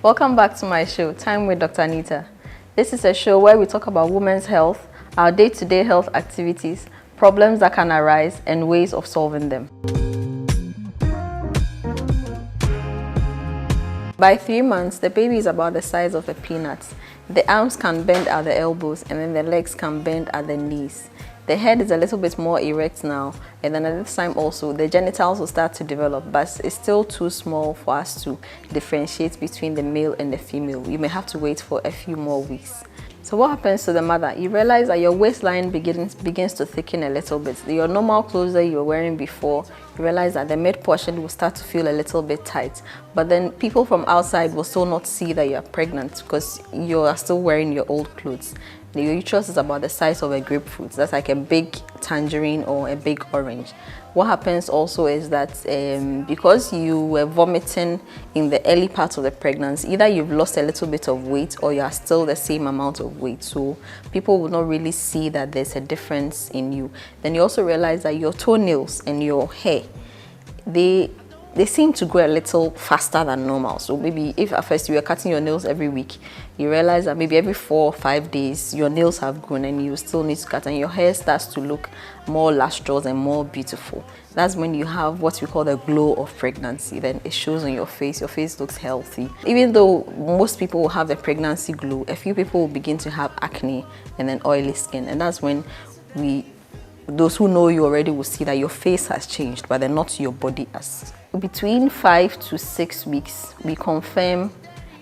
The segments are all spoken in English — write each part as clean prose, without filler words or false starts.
Welcome back to my show, Time with Dr. Nita. This is a show where we talk about women's health, our day-to-day health activities, problems that can arise, and ways of solving them. By 3 months, the baby is about the size of a peanut. The arms can bend at the elbows and then the legs can bend at the knees. The head is a little bit more erect now, and then at this time also the genitals will start to develop, but it's still too small for us to differentiate between the male and the female. You may have to wait for a few more weeks. So what happens to the mother? You realize that your waistline begins to thicken a little bit. Your normal clothes that you were wearing before, you realize that the mid portion will start to feel a little bit tight. But then people from outside will still not see that you're pregnant because you are still wearing your old clothes. The uterus is about the size of a grapefruit. That's like a big tangerine or a big orange. What happens also is that because you were vomiting in the early part of the pregnancy, either you've lost a little bit of weight or you are still the same amount of weight. So people will not really see that there's a difference in you. Then you also realize that your toenails and your hair, they seem to grow a little faster than normal. So maybe if at first you were cutting your nails every week, you realize that maybe every 4 or 5 days your nails have grown and you still need to cut, and your hair starts to look more lustrous and more beautiful. That's when you have what we call the glow of pregnancy. Then it shows on your face looks healthy. Even though most people will have the pregnancy glow, a few people will begin to have acne and then oily skin, and that's when those who know you already will see that your face has changed, but then not your body has. Between 5 to 6 weeks, we confirm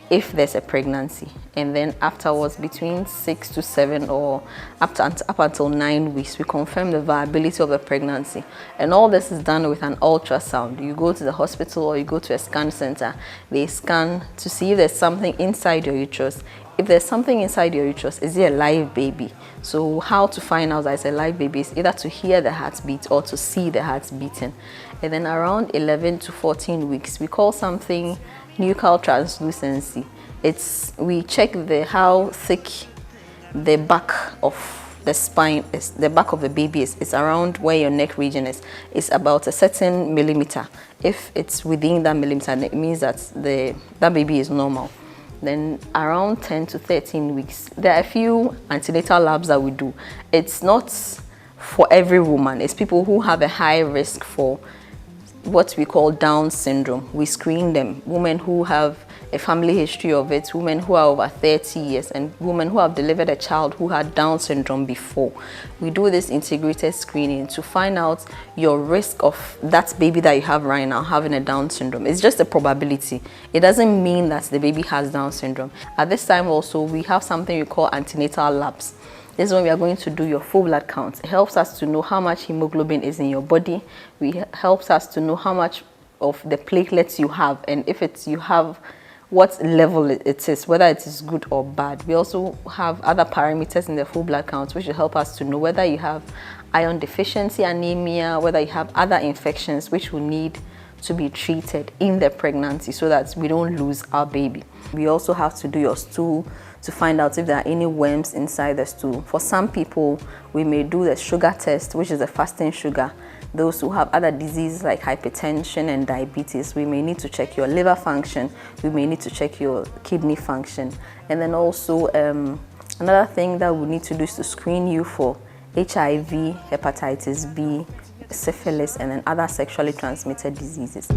if there's a pregnancy, and then afterwards, between 6 to 7 or up until 9 weeks, we confirm the viability of the pregnancy. And all this is done with an ultrasound. You go to the hospital or you go to a scan center. They scan to see if there's something inside your uterus. If there's something inside your uterus, is it a live baby? So how to find out that it's a live baby is either to hear the heartbeat or to see the heart beating. And then around 11 to 14 weeks, we call something nuchal translucency. We check how thick the back of the spine is, the back of the baby is. It's around where your neck region is. It's about a certain millimeter. If it's within that millimeter, it means that that baby is normal. Then around 10 to 13 weeks, there are a few antenatal labs that we do. It's not for every woman. It's people who have a high risk for what we call Down syndrome. We screen them. Women who have a family history of it, women who are over 30 years, and women who have delivered a child who had Down syndrome before. We do this integrated screening to find out your risk of that baby that you have right now having a Down syndrome. It's just a probability. It doesn't mean that the baby has Down syndrome. At this time also, we have something we call antenatal labs. This is when we are going to do your full blood count. It helps us to know how much hemoglobin is in your body. It helps us to know how much of the platelets you have, and if you have what level it is, whether it is good or bad. We also have other parameters in the full blood count which will help us to know whether you have iron deficiency anemia, whether you have other infections which will need to be treated in the pregnancy so that we don't lose our baby. We also have to do your stool to find out if there are any worms inside the stool. For some people, we may do the sugar test, which is the fasting sugar. Those who have other diseases like hypertension and diabetes, we may need to check your liver function. We may need to check your kidney function. And then also, another thing that we need to do is to screen you for HIV, hepatitis B, syphilis, and then other sexually transmitted diseases.